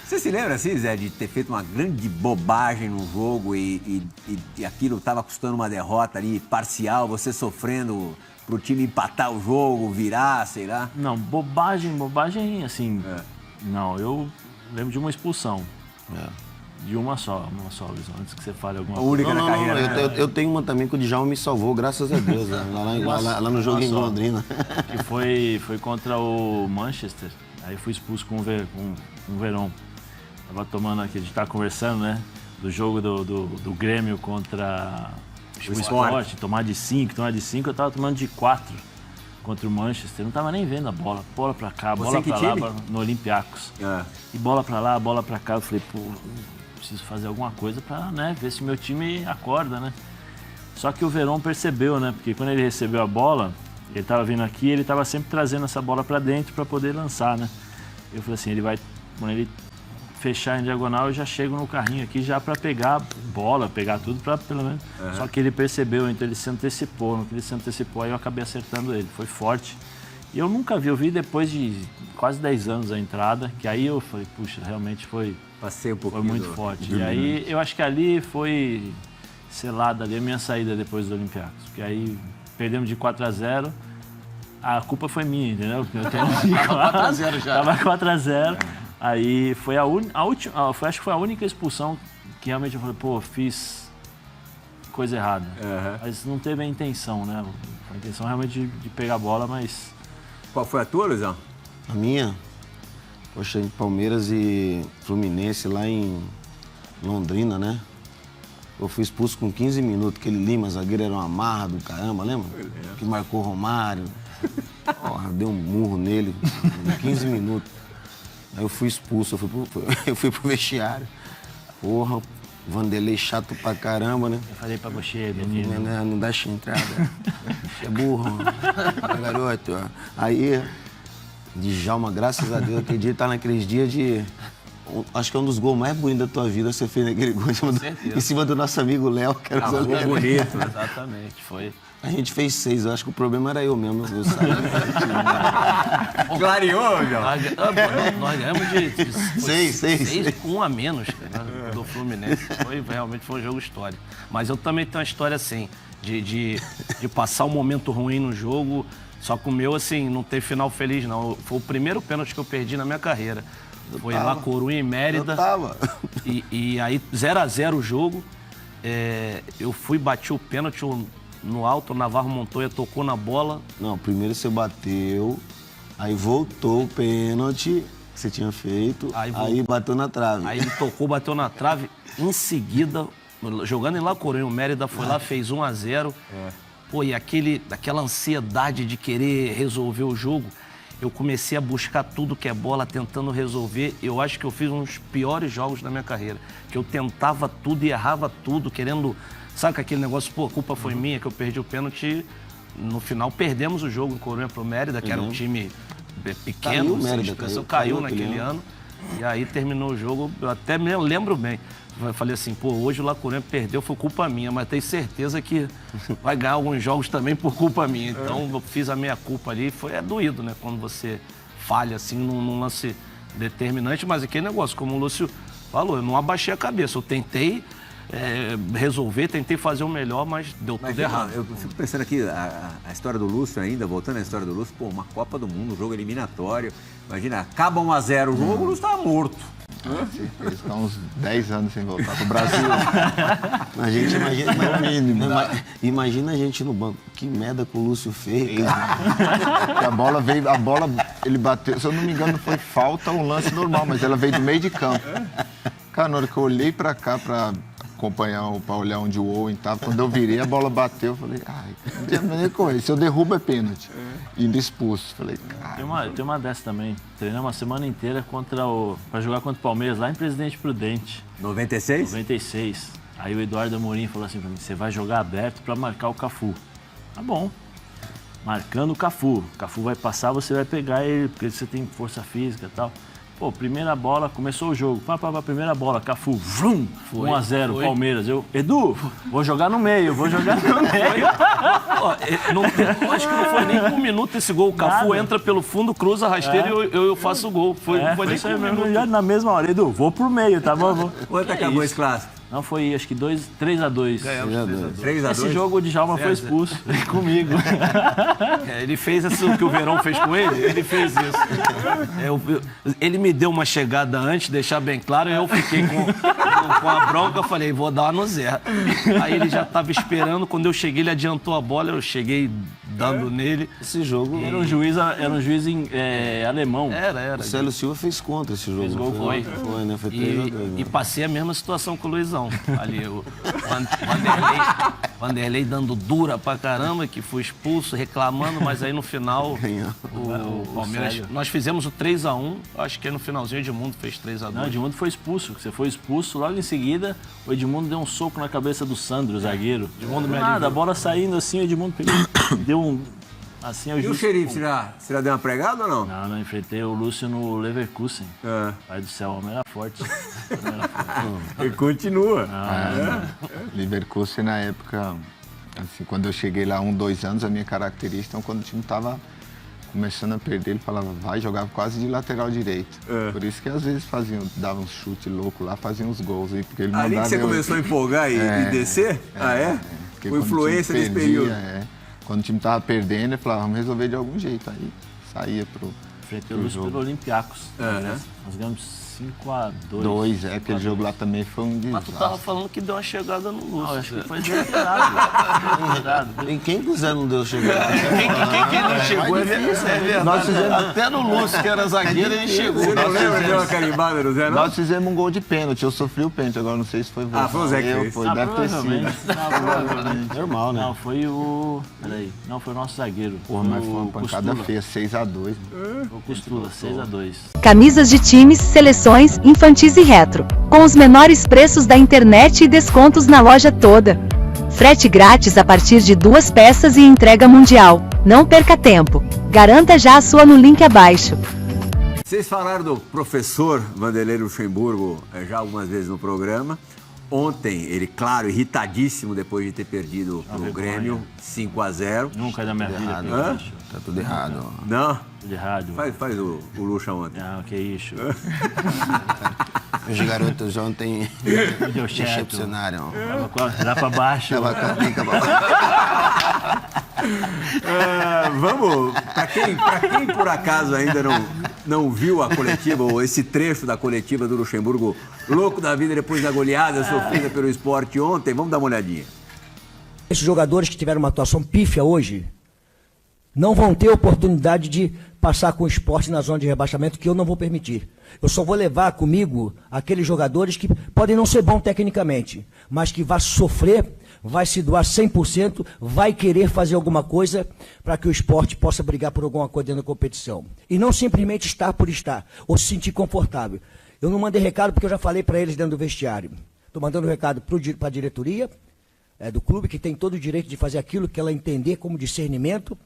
Você se lembra, assim, Zé, de ter feito uma grande bobagem no jogo e aquilo estava custando uma derrota ali parcial, você sofrendo pro time empatar o jogo, virar, sei lá? Não, bobagem, assim... Não, eu lembro de uma expulsão. De uma só, Luiz, antes que você fale alguma coisa. Única na carreira, né? Eu tenho uma também que o Djalma me salvou, graças a Deus, né? lá no jogo em Londrina. Que foi contra o Manchester, aí fui expulso com o Verón. Tava tomando aqui, a gente tava conversando, né? Do jogo do Grêmio contra o Sport, tomar de 5, eu tava tomando de 4 contra o Manchester, não tava nem vendo a bola pra cá, bola pra lá, no Olympiacos. E bola pra lá, bola pra cá, eu falei, pô, preciso fazer alguma coisa pra, né, ver se meu time acorda, né? Só que o Verón percebeu, né? Porque quando ele recebeu a bola, ele tava vindo aqui, ele tava sempre trazendo essa bola pra dentro pra poder lançar, né? Eu falei assim, quando ele fechar em diagonal, eu já chego no carrinho aqui já pra pegar bola, pegar tudo pra pelo menos... Só que ele percebeu, então ele se antecipou. No que ele se antecipou, aí eu acabei acertando ele. Foi forte. E eu nunca vi, eu vi depois de quase 10 anos a entrada, que aí eu falei, puxa, realmente foi... Passei um pouquinho. Foi muito forte. E aí eu acho que ali foi selada ali a minha saída depois do Olympiacos. Porque aí perdemos de 4-0. A culpa foi minha, entendeu? Porque eu tenho 4-0 já. Tava 4-0. Aí foi acho que foi a única expulsão que realmente eu falei, pô, fiz coisa errada. Mas não teve a intenção, né? A intenção realmente de pegar a bola, mas... Qual foi a tua, Luizão? A minha? Poxa, em Palmeiras e Fluminense, lá em Londrina, né? Eu fui expulso com 15 minutos. Aquele Lima, zagueiro, era uma marra do caramba, lembra? Que marcou Romário. Porra, deu um murro nele em 15 minutos. Aí eu fui expulso, eu fui pro vestiário. Porra, Vanderlei chato pra caramba, né? Eu falei pra você, menino. Não dá entrada. É burro, garoto. Aí, Djalma, graças a Deus, aquele dia tá naqueles dias de... Acho que é um dos gols mais bonitos da tua vida, você fez naquele gol em cima do nosso amigo Léo, que era bonito. Exatamente, foi. A gente fez 6, eu acho que o problema era eu mesmo, eu sabia. Clareou, João? Nós ganhamos de 6 com 1 a menos, cara, do Fluminense. Realmente foi um jogo histórico. Mas eu também tenho uma história assim, de passar um momento ruim no jogo, só que o meu, assim, não teve final feliz, não. Foi o primeiro pênalti que eu perdi na minha carreira. Foi lá Corunha e Mérida. Eu tava. E aí, 0-0 o jogo. Eu bati o pênalti no alto, o Navarro Montoya tocou na bola. Não, primeiro você bateu, aí voltou o pênalti que você tinha feito, aí bateu na trave. Aí ele tocou, bateu na trave. Em seguida, jogando em La Coruña, o Mérida foi lá, fez 1-0. Pô, e aquela ansiedade de querer resolver o jogo, eu comecei a buscar tudo que é bola, tentando resolver. Eu acho que eu fiz um dos piores jogos da minha carreira, que eu tentava tudo e errava tudo, querendo... Sabe aquele negócio, pô, a culpa foi minha, que eu perdi o pênalti. No final, perdemos o jogo em Corunha pro Mérida, que era um time pequeno, caiu naquele ano. E aí terminou o jogo, eu até me lembro bem. Eu falei assim, pô, hoje o La Coruña perdeu, foi culpa minha, mas tenho certeza que vai ganhar alguns jogos também por culpa minha. Então eu fiz a minha culpa ali, doído, né? Quando você falha assim num lance determinante, mas aquele negócio, como o Lúcio falou, eu não abaixei a cabeça, eu tentei resolver, tentei fazer o melhor, mas deu tudo errado. Eu fico pensando aqui, a história do Lúcio ainda, voltando à história do Lúcio, pô, uma Copa do Mundo, um jogo eliminatório. Imagina, acaba 1-0 o jogo, o Lúcio tava morto. Ele está uns 10 anos sem voltar pro Brasil. A gente imagina a gente no banco. Que merda que o Lúcio fez, cara. A bola, ele bateu, se eu não me engano, foi falta um lance normal, mas ela veio do meio de campo. Cara, na hora que eu olhei pra cá pra olhar onde o Owen tava, quando eu virei, a bola bateu, eu falei, ai, não tinha nem correr. Se eu derrubo é pênalti. E expulso. Falei, cara. Tem uma dessa também. Treinei uma semana inteira pra jogar contra o Palmeiras, lá em Presidente Prudente. 96? 96. Aí o Eduardo Amorim falou assim pra mim, você vai jogar aberto pra marcar o Cafu. Tá bom. Marcando o Cafu. O Cafu vai passar, você vai pegar ele, porque você tem força física e tal. Pô, primeira bola, começou o jogo. Primeira bola, Cafu, vrum, 1-0, Palmeiras. Edu, vou jogar no meio, Pô, acho que não foi nem com 1 minuto esse gol. O Cafu entra pelo fundo, cruza a rasteira e eu faço o gol. Foi nem isso com aí 1 mesmo, minuto. já na mesma hora. Edu, vou pro meio, tá bom? Quanto acabou esse clássico? Não, foi acho que 3-2. 3-2? Esse jogo o Djalma foi expulso comigo. Ele fez isso que o Verón fez com ele? Ele fez isso. Ele me deu uma chegada antes, deixar bem claro, eu fiquei com a bronca, falei, vou dar uma no Zé. Aí ele já estava esperando, quando eu cheguei, ele adiantou a bola, eu cheguei dando nele. Esse jogo... Era um juiz alemão. Era. O Célio Silva fez contra esse jogo. Fez gol, foi, né? Foi 3-2. E passei a mesma situação com o Luizão. Ali, o Vanderlei dando dura pra caramba, que foi expulso, reclamando, mas aí no final o Palmeiras... Nós fizemos o 3-1, acho que no finalzinho o Edmundo fez 3-2. Não, o Edmundo foi expulso. Você foi expulso, logo em seguida o Edmundo deu um soco na cabeça do Sandro, o zagueiro. A bola saindo assim, o Edmundo pegou, deu um... Assim, E o xerife, você já deu uma pregada ou não? Não, enfrentei o Lúcio no Leverkusen. Pai do céu, o homem era forte. Ele continua. Leverkusen, na época, assim, quando eu cheguei lá 2 anos, a minha característica, então, quando o time estava começando a perder, ele falava, jogava quase de lateral direito. Por isso que às vezes dava um chute louco lá, faziam os gols. Porque ele Ali que você começou a empolgar e descer? Com influência nesse período. Quando o time tava perdendo, ele falava, vamos resolver de algum jeito. Aí saía pro Enfrentei o Lúcio pelo Olympiacos. Nós ganhamos 5-2. Aquele jogo lá também foi um desastre. Mas tu tava falando que deu uma chegada no Lúcio. Não, acho que foi desesperado. Em quem quiser não deu chegada. Quem não chegou é verdade. Nós fizemos... Até no Lúcio, que era zagueiro, ele chegou. Você não lembra de uma carimbada no Zé, não? Nós fizemos um gol de pênalti, eu sofri o pênalti, agora não sei se foi você. Foi o Zé que fez. Deve ter sido. Provavelmente. Normal, né? Não, foi o... Peraí. Não, foi o nosso zagueiro. Porra, mas foi uma pancada feia, 6-2. Foi o Costula, 6-2. Camisas de times, seleções, infantis e retro. Com os menores preços da internet e descontos na loja toda. Frete grátis a partir de 2 peças e entrega mundial. Não perca tempo. Garanta já a sua no link abaixo. Vocês falaram do professor Vanderlei Luxemburgo já algumas vezes no programa. Ontem, ele, claro, irritadíssimo depois de ter perdido pro Grêmio, 5-0. Nunca da minha vida. Tá tudo errado. Não? Tudo errado. Faz o Luxa ontem. Não, que isso. Os garotos ontem Deu certo. decepcionaram. Lá pra baixo. Vamos, pra quem por acaso ainda não viu a coletiva, ou esse trecho da coletiva do Luxemburgo, louco da vida depois da goleada sofrida pelo Sport ontem, vamos dar uma olhadinha. Esses jogadores que tiveram uma atuação pífia hoje não vão ter oportunidade de passar com o Sport na zona de rebaixamento, que eu não vou permitir. Eu só vou levar comigo aqueles jogadores que podem não ser bons tecnicamente, mas que vai sofrer, vai se doar 100%, vai querer fazer alguma coisa para que o Sport possa brigar por alguma coisa dentro da competição. E não simplesmente estar por estar, ou se sentir confortável. Eu não mandei recado porque eu já falei para eles dentro do vestiário. Estou mandando recado para a diretoria do clube, que tem todo o direito de fazer aquilo que ela entender como discernimento.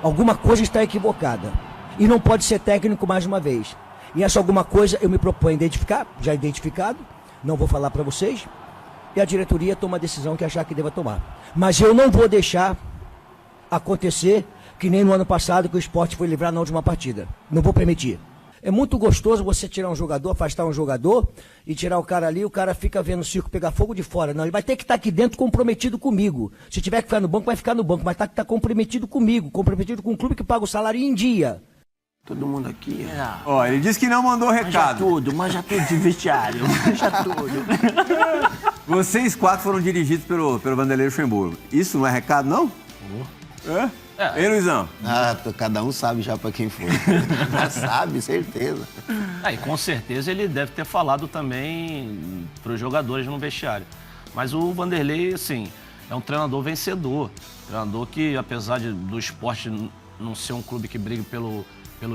Alguma coisa está equivocada. E não pode ser técnico mais uma vez. E essa alguma coisa eu me proponho a identificar, já identificado, não vou falar para vocês. E a diretoria toma a decisão que achar que deva tomar. Mas eu não vou deixar acontecer que nem no ano passado que o Sport foi livrar na última partida. Não vou permitir. É muito gostoso você tirar um jogador, afastar um jogador e tirar o cara ali, o cara fica vendo o circo pegar fogo de fora. Não, ele vai ter que estar aqui dentro comprometido comigo. Se tiver que ficar no banco, vai ficar no banco, mas tá comprometido comigo, comprometido com o clube que paga o salário em dia. Todo mundo aqui. Ó, ele disse que não mandou recado. Manja tudo de vestiário. Manja tudo. Vocês 4 foram dirigidos pelo Vanderlei Luxemburgo. Isso não é recado, não? Ei, Luizão? Cada um sabe já pra quem foi. Já sabe, certeza. E com certeza ele deve ter falado também para os jogadores no vestiário. Mas o Vanderlei, assim, é um treinador vencedor. Treinador que, apesar do Sport não ser um clube que briga pelo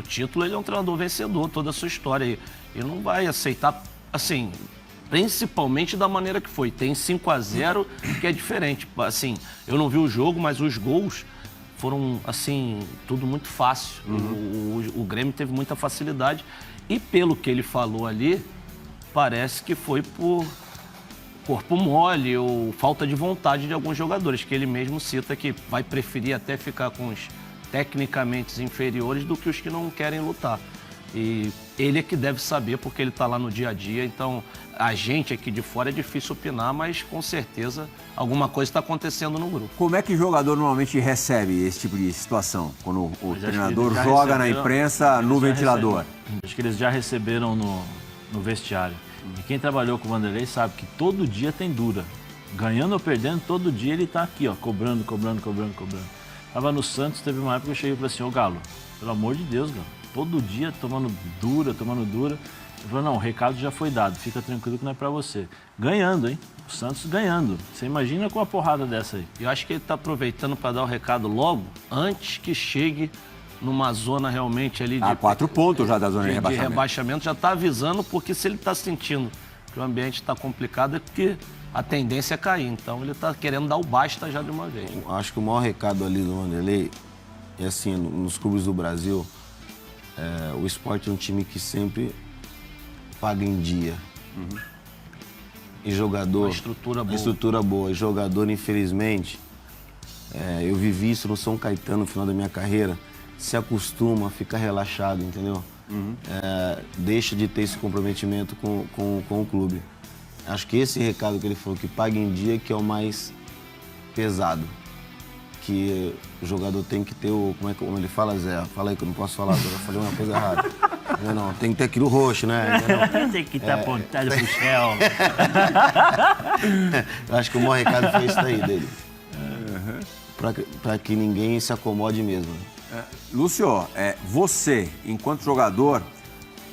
título, ele é um treinador vencedor, toda a sua história. E não vai aceitar, assim, principalmente da maneira que foi. Tem 5-0, que é diferente. Assim, eu não vi o jogo, mas os gols foram, assim, tudo muito fácil. O Grêmio teve muita facilidade E pelo que ele falou ali, parece que foi por corpo mole ou falta de vontade de alguns jogadores, que ele mesmo cita que vai preferir até ficar com os tecnicamente inferiores do que os que não querem lutar. E ele é que deve saber, porque ele está lá no dia a dia, então a gente aqui de fora é difícil opinar, mas com certeza alguma coisa está acontecendo no grupo. Como é que o jogador normalmente recebe esse tipo de situação? Quando o Mas acho treinador que eles já joga na receberam- imprensa eles no já ventilador? receberam. Acho que eles já receberam no vestiário. E quem trabalhou com o Vanderlei sabe que todo dia tem dura. Ganhando ou perdendo, todo dia ele tá aqui, ó, cobrando. Tava no Santos, teve uma época que eu cheguei e falei assim, ô Galo, pelo amor de Deus, Galo, todo dia tomando dura. Ele falou, não, o recado já foi dado, fica tranquilo que não é pra você. Ganhando, hein? O Santos ganhando. Você imagina com uma porrada dessa aí. Eu acho que ele está aproveitando para dar o recado logo, antes que chegue numa zona realmente ali de 4 pontos já da zona de de rebaixamento. rebaixamento, já está avisando, porque se ele está sentindo que o ambiente está complicado, é porque a tendência é cair. Então ele está querendo dar o basta já de uma vez. Acho que o maior recado ali do Vanderlei é assim, nos clubes do Brasil, o Sport é um time que sempre paga em dia. E jogador... Uma estrutura boa. Estrutura boa. E jogador, infelizmente, eu vivi isso no São Caetano no final da minha carreira, se acostuma a ficar relaxado, entendeu? Deixa de ter esse comprometimento com o clube. Acho que esse recado que ele falou, que paga em dia, que é o mais pesado. Que o jogador tem que ter o... Como ele fala, Zé? Fala aí que eu não posso falar, eu vou fazer uma coisa errada. Não, tem que ter aquilo roxo, né? Tem que estar apontado pro céu. Eu acho que o maior recado foi isso daí dele. Pra que ninguém se acomode mesmo. Lúcio, você, enquanto jogador,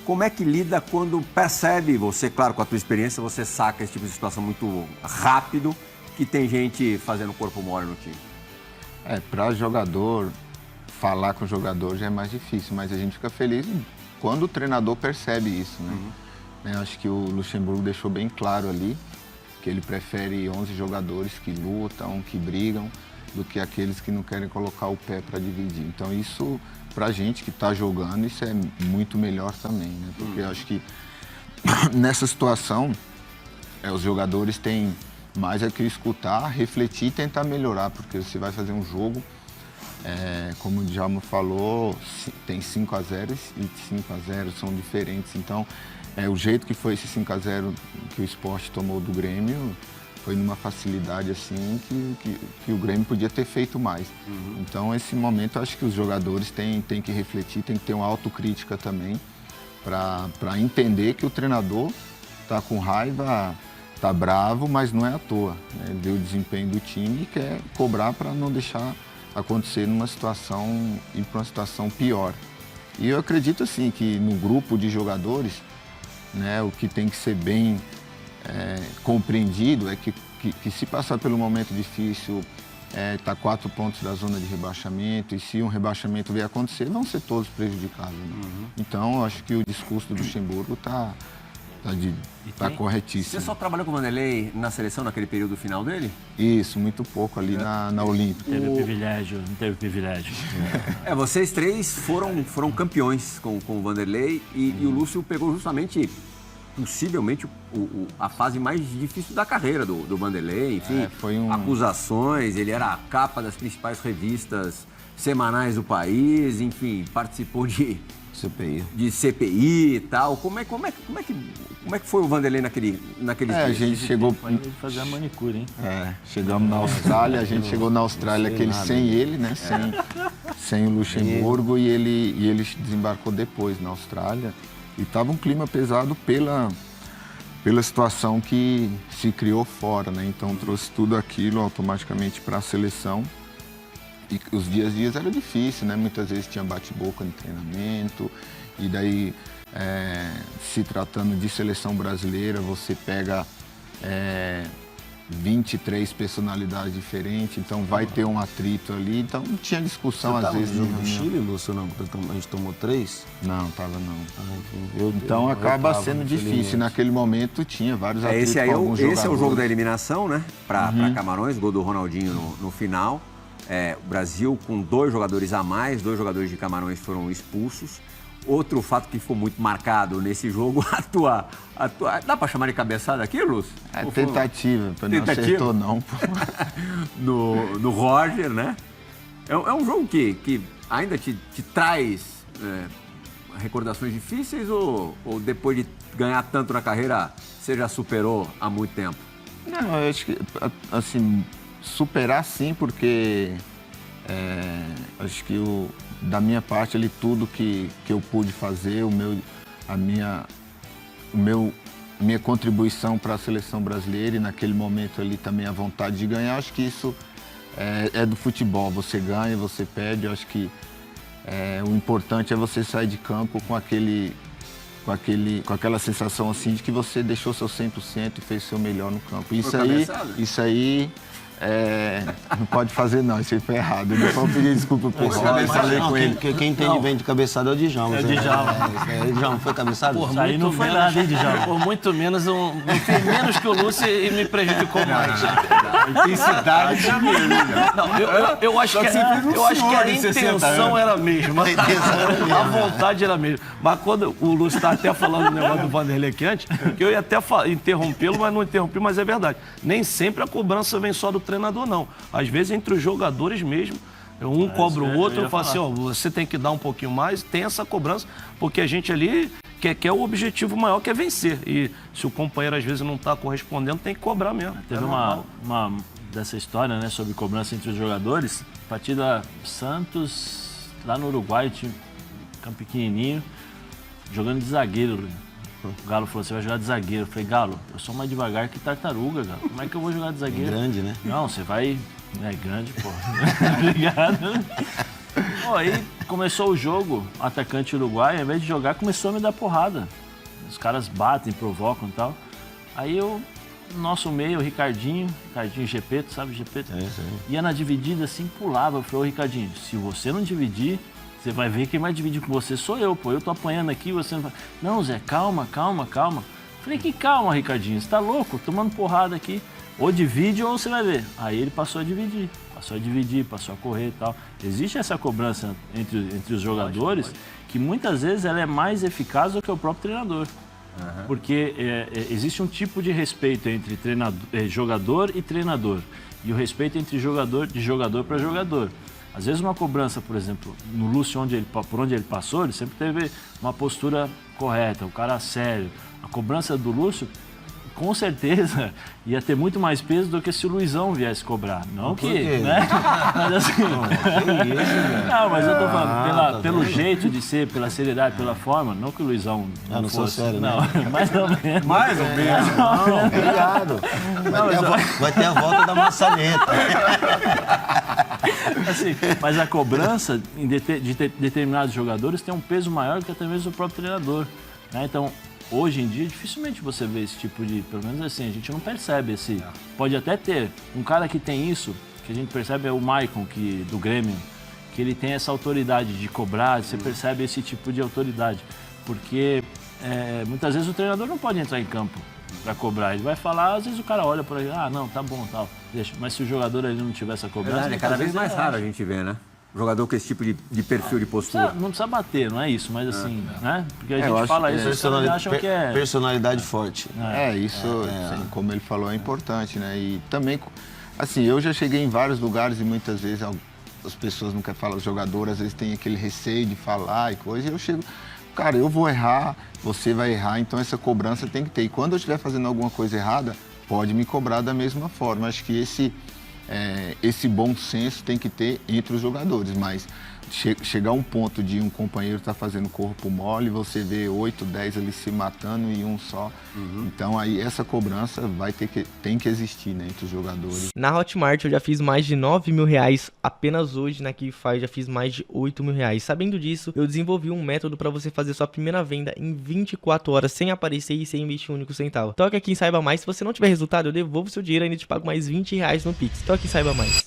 como é que lida quando percebe, você, claro, com a tua experiência, você saca esse tipo de situação muito rápido, que tem gente fazendo corpo mole no time? Para jogador, falar com o jogador já é mais difícil, mas a gente fica feliz quando o treinador percebe isso, né? Acho que o Luxemburgo deixou bem claro ali que ele prefere 11 jogadores que lutam, que brigam, do que aqueles que não querem colocar o pé para dividir. Então isso, pra gente que está jogando, isso é muito melhor também, né? Porque eu acho que nessa situação, os jogadores têm mais é que escutar, refletir e tentar melhorar, porque você vai fazer um jogo, como o Djalma falou, tem 5-0 e 5-0 são diferentes. Então, o jeito que foi esse 5-0 que o Sport tomou do Grêmio foi numa facilidade assim que o Grêmio podia ter feito mais. Então, esse momento, eu acho que os jogadores têm que refletir, tem que ter uma autocrítica também, para entender que o treinador está com raiva, está bravo, mas não é à toa, né? Ele vê o desempenho do time e quer cobrar para não deixar acontecer numa situação, ir para uma situação pior. E eu acredito assim que no grupo de jogadores, né, o que tem que ser bem compreendido é que se passar pelo momento difícil, tá 4 pontos da zona de rebaixamento, e se um rebaixamento vier acontecer, vão ser todos prejudicados, né? Então, eu acho que o discurso do Luxemburgo está corretíssimo. Você só trabalhou com o Vanderlei na seleção, naquele período final dele? Isso, muito pouco ali na Olímpica. Teve privilégio, não teve privilégio. Vocês três foram campeões com o Vanderlei e o Lúcio pegou justamente, possivelmente, a fase mais difícil da carreira do Vanderlei. Enfim, acusações, ele era a capa das principais revistas semanais do país, enfim, participou de CPI e tal. Como é que foi o Vanderlei naqueles dias? A gente chegou... Ele fazia manicure, hein? Chegamos na Austrália, a gente chegou na Austrália sem ele, né? Sem o Luxemburgo, e ele desembarcou depois na Austrália. E estava um clima pesado pela situação que se criou fora, né? Então trouxe tudo aquilo automaticamente para a seleção. E os dias era difícil, né? Muitas vezes tinha bate-boca no treinamento. E daí, se tratando de seleção brasileira, você pega 23 personalidades diferentes, então vai ter um atrito ali. Então tinha discussão às vezes. Você estava no jogo do Chile, Lúcio, não? A gente tomou 3? Não, estava não. Então acaba sendo difícil. Naquele momento tinha vários atritos com alguns jogadores. Esse é o jogo da eliminação, né? Para Camarões, gol do Ronaldinho no final. O Brasil com 2 jogadores a mais, 2 jogadores de Camarões foram expulsos. outro fato que ficou muito marcado nesse jogo, a tua dá pra chamar de cabeçada aqui, Lúcio? É tentativa, não acertou não. no Roger, né? É um jogo que ainda te traz recordações difíceis ou depois de ganhar tanto na carreira, você já superou há muito tempo? Não, eu acho que, assim, superar sim, porque acho que da minha parte ali, tudo que eu pude fazer, minha contribuição para a seleção brasileira e naquele momento ali também a vontade de ganhar, acho que isso é do futebol. Você ganha, você perde, eu acho que o importante é você sair de campo com aquela sensação assim de que você deixou seu 100% e fez o seu melhor no campo. Isso aí não pode fazer não, isso aí foi errado. Eu vou pedir desculpa por falei com ele. Quem entende bem de cabeçada é o Djalma. É o Djalma. Djalma, foi cabeçada? Isso aí não foi nada, hein, Djalma? Por muito menos, me fez menos que o Lúcio e me prejudicou mais. Intensidade Eu acho que a intenção era a mesma. A vontade era a mesma. Mas quando o Lúcio está até falando o negócio do Vanderlei aqui antes, que eu ia até interrompê-lo, mas não interrompi, mas é verdade. Nem sempre a cobrança vem só do treinador, não. Às vezes, entre os jogadores mesmo, um cobra o outro, eu falo assim, você tem que dar um pouquinho mais, tem essa cobrança, porque a gente ali quer o objetivo maior, que é vencer. E se o companheiro, às vezes, não está correspondendo, tem que cobrar mesmo. Teve uma dessa história, né, sobre cobrança entre os jogadores, partida Santos, lá no Uruguai, tinha um campo pequenininho, jogando de zagueiro. O Galo falou, você vai jogar de zagueiro. Eu falei, Galo, eu sou mais devagar que tartaruga, Galo. Como é que eu vou jogar de zagueiro? Grande, né? Não, você vai... É grande, pô. Obrigado. Pô, aí começou o jogo, o atacante uruguai, ao invés de jogar, começou a me dar porrada. Os caras batem, provocam e tal. Aí nosso meio, o Ricardinho Gepeto, sabe Gepeto? Ia na dividida assim, pulava. Eu falei, ô Ricardinho, se você não dividir, você vai ver quem vai dividir com você sou eu, pô. Eu tô apanhando aqui, você não vai... Não, Zé, calma. Falei, que calma, Ricardinho, você tá louco? Tomando porrada aqui. Ou divide ou você vai ver. Aí ele passou a dividir, passou a correr e tal. Existe essa cobrança entre os jogadores que muitas vezes ela é mais eficaz do que o próprio treinador. Porque existe um tipo de respeito entre jogador e treinador. E o respeito entre de jogador para jogador. Às vezes uma cobrança, por exemplo, no Lúcio, por onde ele passou, ele sempre teve uma postura correta, o cara sério. A cobrança do Lúcio, com certeza, ia ter muito mais peso do que se o Luizão viesse cobrar. Não que, né? Mas assim... Não, mas eu tô falando, pelo jeito de ser, pela seriedade, pela forma, não que o Luizão não fosse. Sério, não, né? Mais ou menos. Mais ou menos. Não, obrigado. Vai ter a volta da maçaneta. Assim, mas a cobrança de determinados jogadores tem um peso maior do que até mesmo o próprio treinador. Né? Então, hoje em dia, dificilmente você vê esse tipo de... Pelo menos assim, a gente não percebe esse... Pode até ter. Um cara que tem isso, que a gente percebe é o Maicon, do Grêmio, que ele tem essa autoridade de cobrar, você percebe esse tipo de autoridade. Porque muitas vezes o treinador não pode entrar em campo para cobrar. Ele vai falar, às vezes o cara olha por aí, não, tá bom, tal, deixa. Mas se o jogador ele não tiver essa cobrança... É cada vez mais raro a gente ver, né? Jogador com esse tipo de perfil de postura. Não precisa bater, não é isso, mas assim, né? Porque a gente fala isso, os caras acham que é... Personalidade forte. Assim, como ele falou, é importante, né? E também, assim, eu já cheguei em vários lugares e muitas vezes as pessoas não querem falar, os jogadores às vezes têm aquele receio de falar e coisa, e eu chego, cara, eu vou errar, você vai errar, então essa cobrança tem que ter. E quando eu estiver fazendo alguma coisa errada, pode me cobrar da mesma forma. Acho que esse bom senso tem que ter entre os jogadores, mas chegar a um ponto de um companheiro estar fazendo corpo mole, você vê 8, 10 ali se matando e um só. Então aí essa cobrança tem que existir, né, entre os jogadores. Na Hotmart eu já fiz mais de R$9 mil, apenas hoje na Kify já fiz mais de R$8 mil. Sabendo disso, eu desenvolvi um método para você fazer sua primeira venda em 24 horas sem aparecer e sem investir um único centavo. Toque aqui em Saiba Mais, se você não tiver resultado eu devolvo seu dinheiro e ainda te pago mais R$20 no Pix. Toque em Saiba Mais.